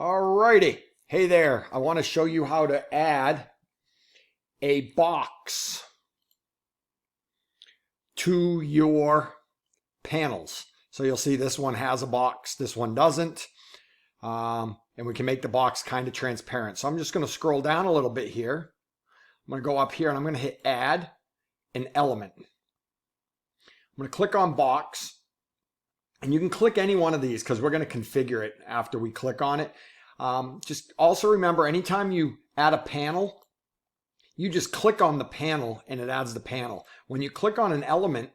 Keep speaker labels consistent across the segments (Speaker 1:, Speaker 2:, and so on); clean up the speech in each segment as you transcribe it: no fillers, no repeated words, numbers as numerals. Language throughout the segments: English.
Speaker 1: Alrighty. Hey there. I want to show you how to add a box to your panels. So you'll see this one has a box, this one doesn't. And we can make the box kind of transparent. So I'm just going to scroll down a little bit here. I'm going to go up here and I'm going to hit add an element. I'm going to click on box. And you can click any one of these because we're going to configure it after we click on it. Just also remember, anytime you add a panel, you just click on the panel and it adds the panel. When you click on an element,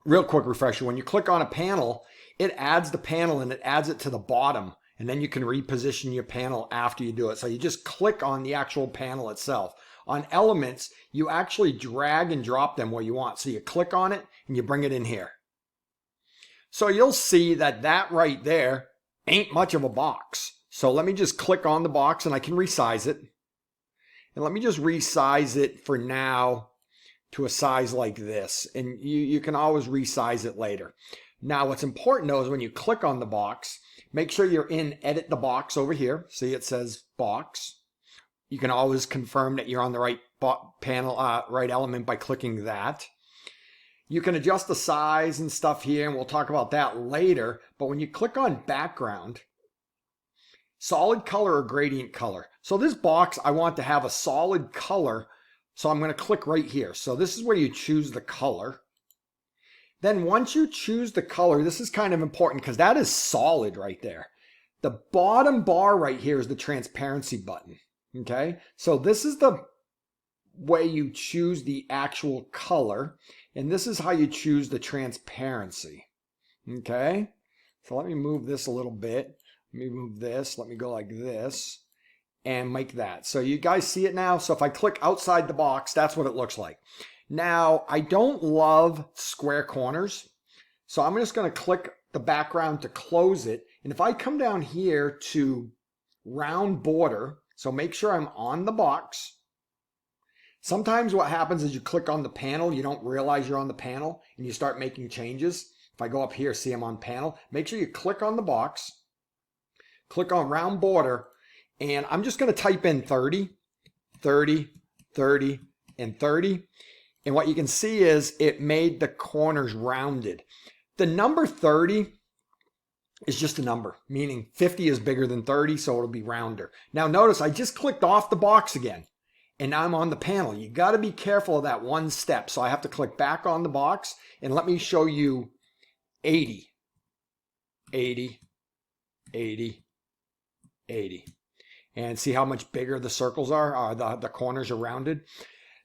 Speaker 1: real quick refresher. When you click on a panel, it adds the panel and it adds it to the bottom. And then you can reposition your panel after you do it. So you just click on the actual panel itself. On elements, you actually drag and drop them where you want. So you click on it and you bring it in here. So you'll see that right there ain't much of a box. So let me just click on the box and I can resize it. And let me just resize it for now to a size like this. And you can always resize it later. Now what's important though is when you click on the box, make sure you're in edit the box over here. See, it says box. You can always confirm that you're on the right panel, right element by clicking that. You can adjust the size and stuff here, and we'll talk about that later. But when you click on background, solid color or gradient color. So this box, I want to have a solid color. So I'm going to click right here. So this is where you choose the color. Then once you choose the color, this is kind of important because that is solid right there. The bottom bar right here is the transparency button. Okay, so this is the way you choose the actual color. And this is how you choose the transparency. Okay, so let me move this a little bit. Let me move this. Let me go like this and make that. So you guys see it now? So if I click outside the box, that's what it looks like. Now, I don't love square corners. So I'm just going to click the background to close it. And if I come down here to round border, so make sure I'm on the box. Sometimes what happens is you click on the panel, you don't realize you're on the panel, and you start making changes. If I go up here, see I'm on panel, make sure you click on the box, click on round border, and I'm just going to type in 30, 30, 30, and 30. And what you can see is it made the corners rounded. The number 30 is just a number, meaning 50 is bigger than 30, so it'll be rounder. Now notice I just clicked off the box again. And now I'm on the panel. You got to be careful of that one step. So I have to click back on the box and let me show you 80, 80, 80, 80. And see how much bigger the circles are, the corners are rounded.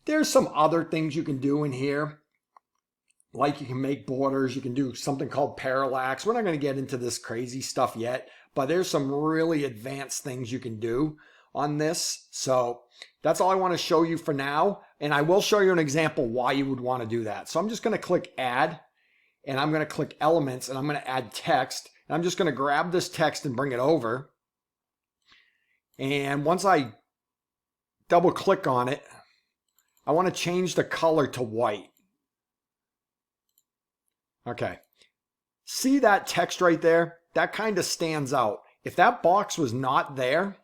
Speaker 1: There's some other things you can do in here. Like you can make borders, you can do something called parallax. We're not going to get into this crazy stuff yet, but there's some really advanced things you can do on this. So that's all I want to show you for now. And I will show you an example why you would want to do that. So I'm just going to click add and I'm going to click elements and I'm going to add text. And I'm just going to grab this text and bring it over. And once I double click on it, I want to change the color to white. Okay. See that text right there? That kind of stands out. If that box was not there,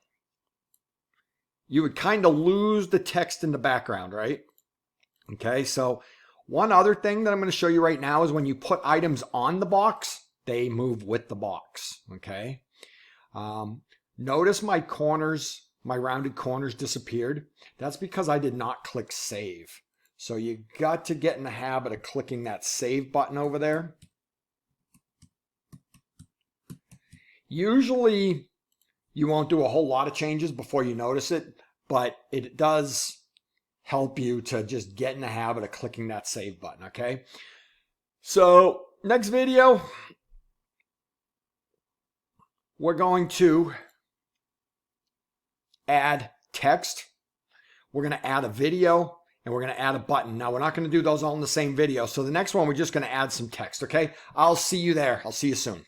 Speaker 1: you would kind of lose the text in the background, right? Okay, so one other thing that I'm going to show you right now is when you put items on the box, they move with the box, okay? Notice my corners, my rounded corners disappeared. That's because I did not click save. So you got to get in the habit of clicking that save button over there. Usually, you won't do a whole lot of changes before you notice it, but it does help you to just get in the habit of clicking that save button, okay? So, next video, we're going to add text, we're going to add a video, and we're going to add a button. Now, we're not going to do those all in the same video, so the next one, we're just going to add some text, okay? I'll see you there. I'll see you soon.